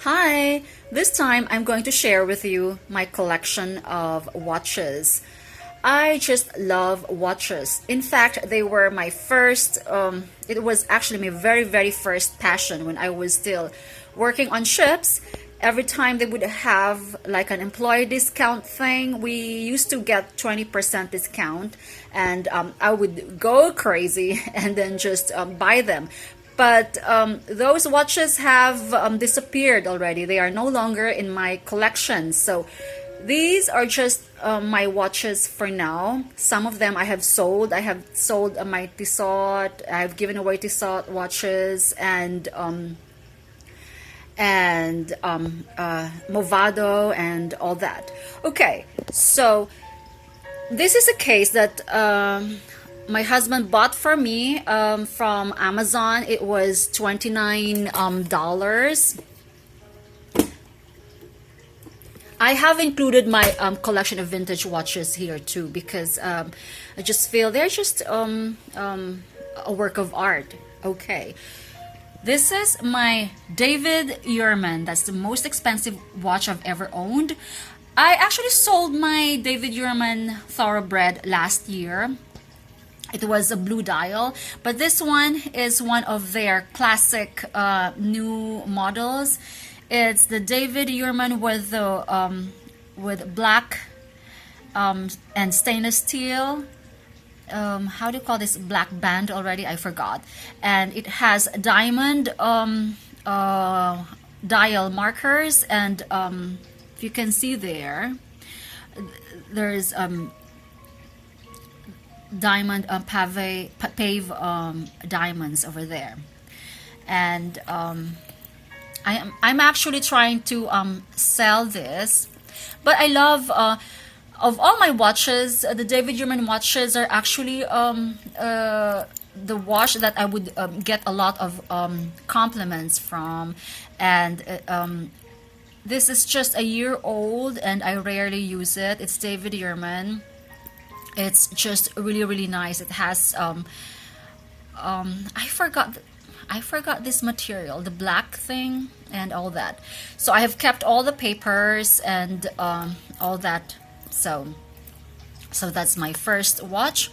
Hi! This time I'm going to share with you my collection of watches. I just love watches. In fact, they were my first, it was actually my very first passion when I was still working on ships. Every time they would have like an employee discount thing, we used to get 20% discount, and I would go crazy and then just buy them. But those watches have disappeared already. They are no longer in my collection. So these are just my watches for now. Some of them I have sold. I have sold my Tissot. I've given away Tissot watches and Movado and all that. Okay, so this is a case that my husband bought for me from Amazon. It was $29. I have included my collection of vintage watches here too, because I just feel they're just a work of art. Okay, this is my David Yurman. That's the most expensive watch I've ever owned. I actually sold my David Yurman Thoroughbred last year. It was a blue dial, but this one is one of their classic new models. It's the David Yurman with the with black and stainless steel. How do you call this, black band already? I forgot. And it has diamond dial markers, and if you can see there, there's diamond pave diamonds over there. And I'm actually trying to sell this, but I love of all my watches, the David Yurman watches are actually the watch that I would get a lot of compliments from. And this is just a year old and I rarely use it. It's David Yurman. It's just really nice. It has I forgot this material, the black thing and all that. So I have kept all the papers and all that. So that's my first watch.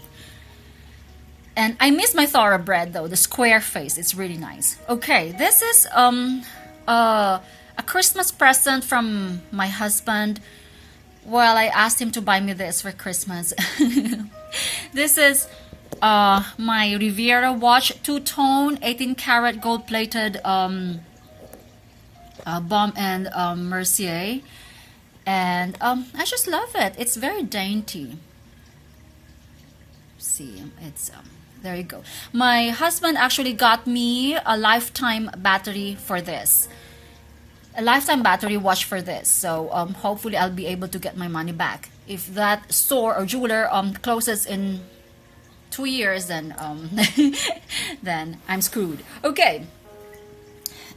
And I miss my Thoroughbred though, the square face. It's really nice. Okay, this is a Christmas present from my husband. Well, I asked him to buy me this for Christmas. This is my Riviera watch, two-tone, 18-karat gold-plated Baume and Mercier. And I just love it. It's very dainty. See, it's there you go. My husband actually got me a lifetime battery for this. A lifetime battery watch for this. So hopefully I'll be able to get my money back. If that store or jeweler closes in 2 years, then then I'm screwed. Okay,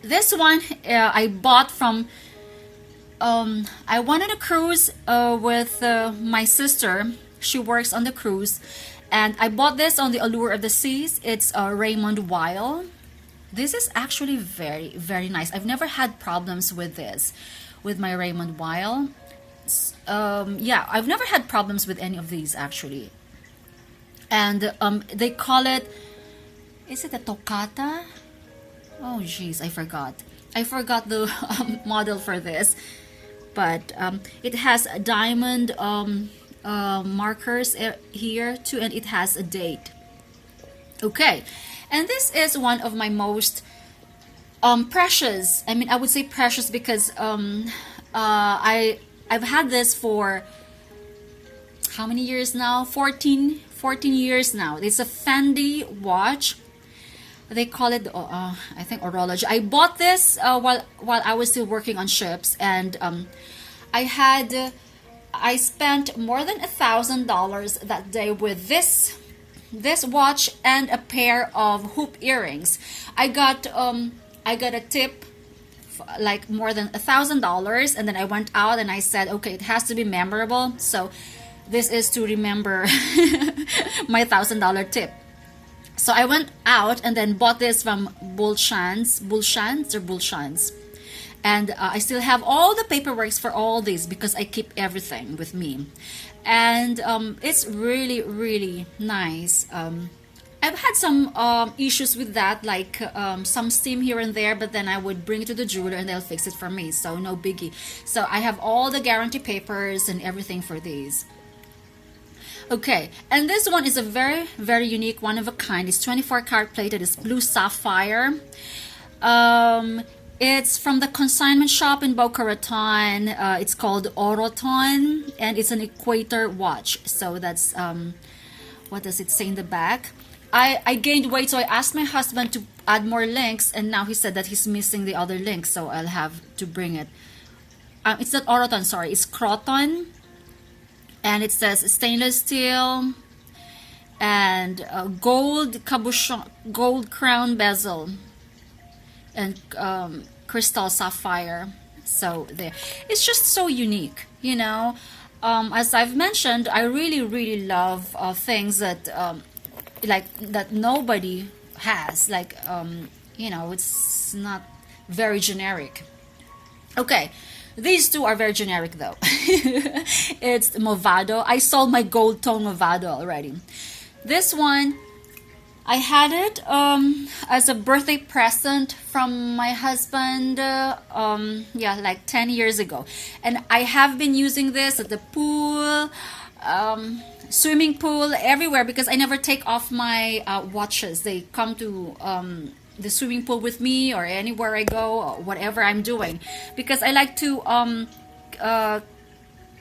this one I bought from I went on a cruise with my sister. She works on the cruise, and I bought this on the Allure of the Seas. It's Raymond Weil. This is actually very nice. I've never had problems with this, with my Raymond Weil. Yeah, I've never had problems with any of these actually. And they call it, is it a toccata? Oh geez, I forgot the model for this. But it has diamond markers here too, and it has a date. Okay, and this is one of my most precious. I mean, I would say precious because I've had this for how many years now? 14 years now. It's a Fendi watch. They call it I think horology. I bought this while I was still working on ships, and I spent more than $1,000 that day with this watch and a pair of hoop earrings. I got a tip like more than $1,000, and then I went out and I said, okay, it has to be memorable. So this is to remember my $1,000 tip. So I went out and then bought this from Bulshans, And I still have all the paperwork for all these because I keep everything with me. And it's really, really nice. I've had some issues with that, like some steam here and there, but then I would bring it to the jeweler and they'll fix it for me, so no biggie. So I have all the guarantee papers and everything for these. Okay, and this one is a very, very unique, one of a kind. It's 24 karat plated. It's blue sapphire. It's from the consignment shop in Boca Raton. It's called Oroton, and it's an equator watch. So that's what does it say in the back? I gained weight, so I asked my husband to add more links, and now he said that he's missing the other links, so I'll have to bring it. It's not Oroton, sorry, it's Croton. And it says stainless steel and gold cabochon, gold crown bezel, and crystal sapphire. So there, it's just so unique, you know. As I've mentioned, I really, really love things that like that nobody has. Like you know, it's not very generic. Okay. These two are very generic though. It's Movado. I sold my gold tone Movado already. This one, I had it as a birthday present from my husband, yeah, like 10 years ago. And I have been using this at the pool, swimming pool, everywhere, because I never take off my watches. They come to the swimming pool with me or anywhere I go, or whatever I'm doing, because I like to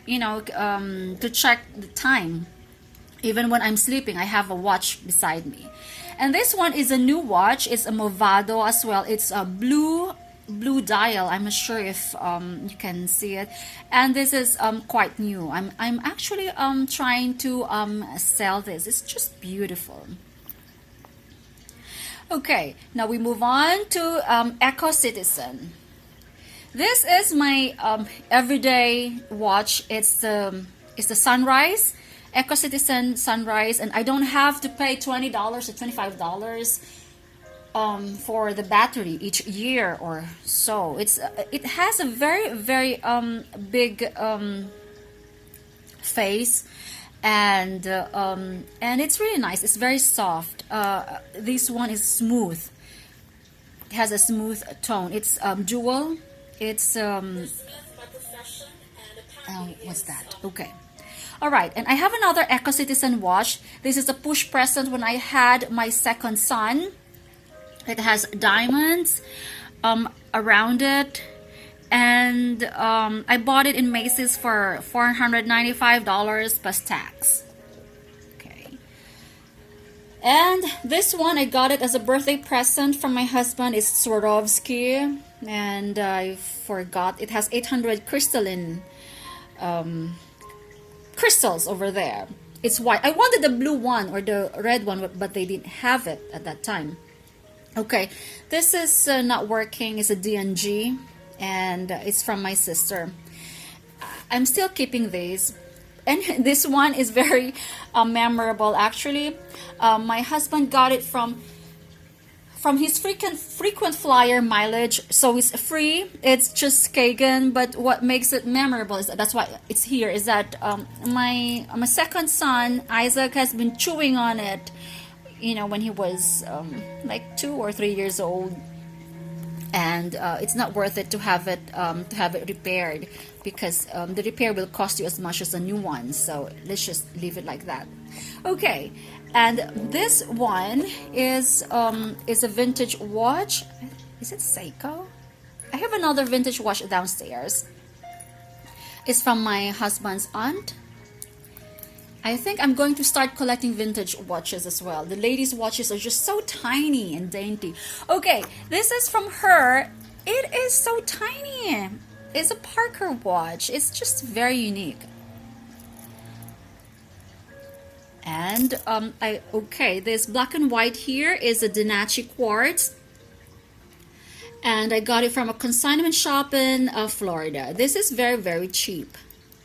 you know, to check the time. Even when I'm sleeping, I have a watch beside me. And this one is a new watch. It's a Movado as well. It's a blue dial. I'm not sure if you can see it. And this is quite new. I'm actually trying to sell this. It's just beautiful. Okay, now we move on to Eco Citizen. This is my everyday watch. It's the Sunrise, Eco Citizen Sunrise, and I don't have to pay $20 or $25 for the battery each year or so. It has a very, very big face. And it's really nice. It's very soft. This one is smooth. It has a smooth tone. It's dual. It's what's that? Okay. All right. And I have another Eco Citizen watch. This is a push present when I had my second son. It has diamonds around it. And I bought it in Macy's for $495 plus tax. Okay. And this one, I got it as a birthday present from my husband. It's Swarovski. And I forgot. It has 800 crystalline crystals over there. It's white. I wanted the blue one or the red one, but they didn't have it at that time. Okay. This is not working. It's a D&G. And it's from my sister. I'm still keeping these, and this one is very memorable actually. My husband got it from his frequent flyer mileage, so it's free. It's just Kagan, but what makes it memorable is that's why it's here, is that my second son Isaac has been chewing on it, you know, when he was like 2 or 3 years old. And it's not worth it to have it repaired, because the repair will cost you as much as a new one. So let's just leave it like that. Okay, and this one is a vintage watch. Is it Seiko? I have another vintage watch downstairs. It's from my husband's aunt. I think I'm going to start collecting vintage watches as well. The ladies' watches are just so tiny and dainty. Okay, this is from her. It is so tiny. It's a Parker watch. It's just very unique. And this black and white here is a Denachi quartz. And I got it from a consignment shop in Florida. This is very, very cheap.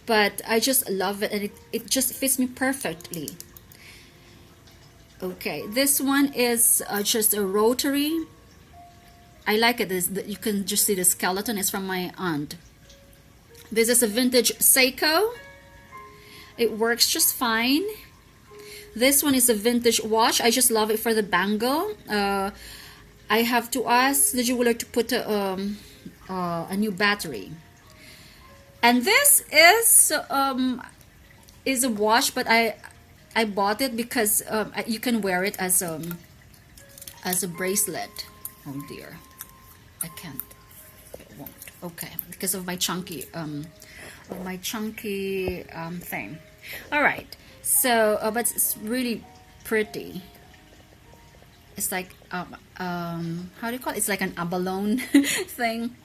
But I just love it, and it just fits me perfectly. Okay, this one is just a rotary. I like it is that you can just see the skeleton is from my aunt. This is a vintage Seiko. It works just fine. This one is a vintage watch. I just love it for the bangle. I have to ask the jeweler to put a new battery. And this is a watch, but I bought it because you can wear it as a bracelet. Oh dear, I can't. It won't. Okay, because of my chunky thing. All right. So, but it's really pretty. It's like how do you call it? It's like an abalone thing.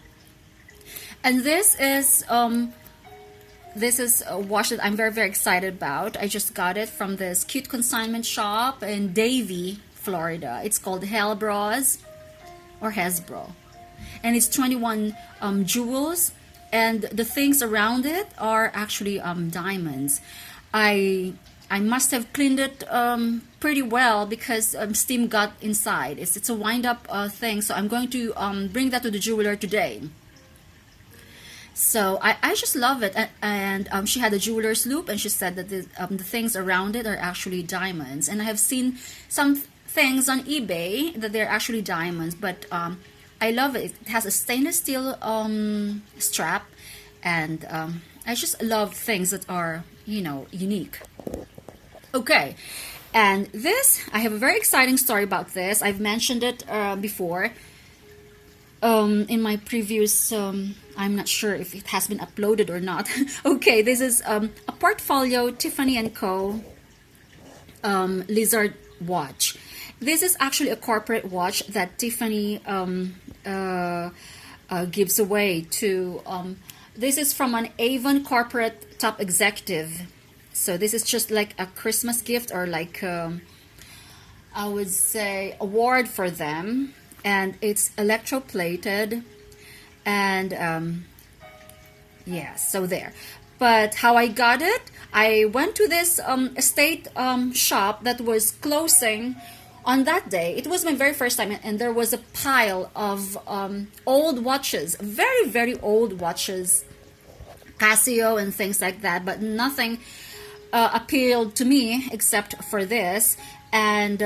And this is a watch that I'm very, very excited about. I just got it from this cute consignment shop in Davie, Florida. It's called Hellbros or Hasbro, and it's 21 jewels, and the things around it are actually diamonds. I must have cleaned it pretty well because steam got inside. It's a wind-up thing, so I'm going to bring that to the jeweler today. So I just love it, and she had a jeweler's loop, and she said that the things around it are actually diamonds. And I have seen some things on eBay that they're actually diamonds, but I love it. It has a stainless steel strap, and I just love things that are, you know, unique. Okay, and this, I have a very exciting story about this. I've mentioned it before in my previous, I'm not sure if it has been uploaded or not. Okay, this is a portfolio Tiffany Co Lizard watch. This is actually a corporate watch that Tiffany gives away to, this is from an Avon corporate top executive. So this is just like a Christmas gift, or like I would say award for them, and it's electroplated, and yeah, so there. But how I got it, I went to this estate shop that was closing on that day. It was my very first time, and there was a pile of old watches, very, very old watches, Casio and things like that, but nothing appealed to me except for this. And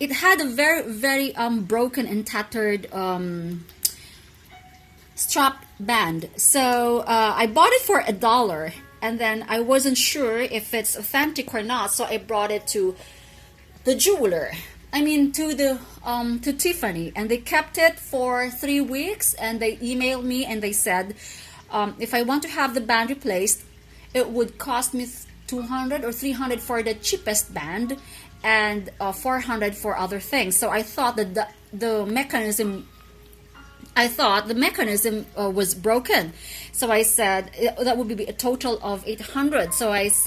it had a very, very broken and tattered strap band. So I bought it for $1, and then I wasn't sure if it's authentic or not, so I brought it to the jeweler. I mean, to Tiffany, and they kept it for 3 weeks, and they emailed me and they said if I want to have the band replaced, it would cost me $200 or $300 for the cheapest band, and $400 for other things. So I thought that the mechanism was broken. So I said that would be a total of $800. So I said,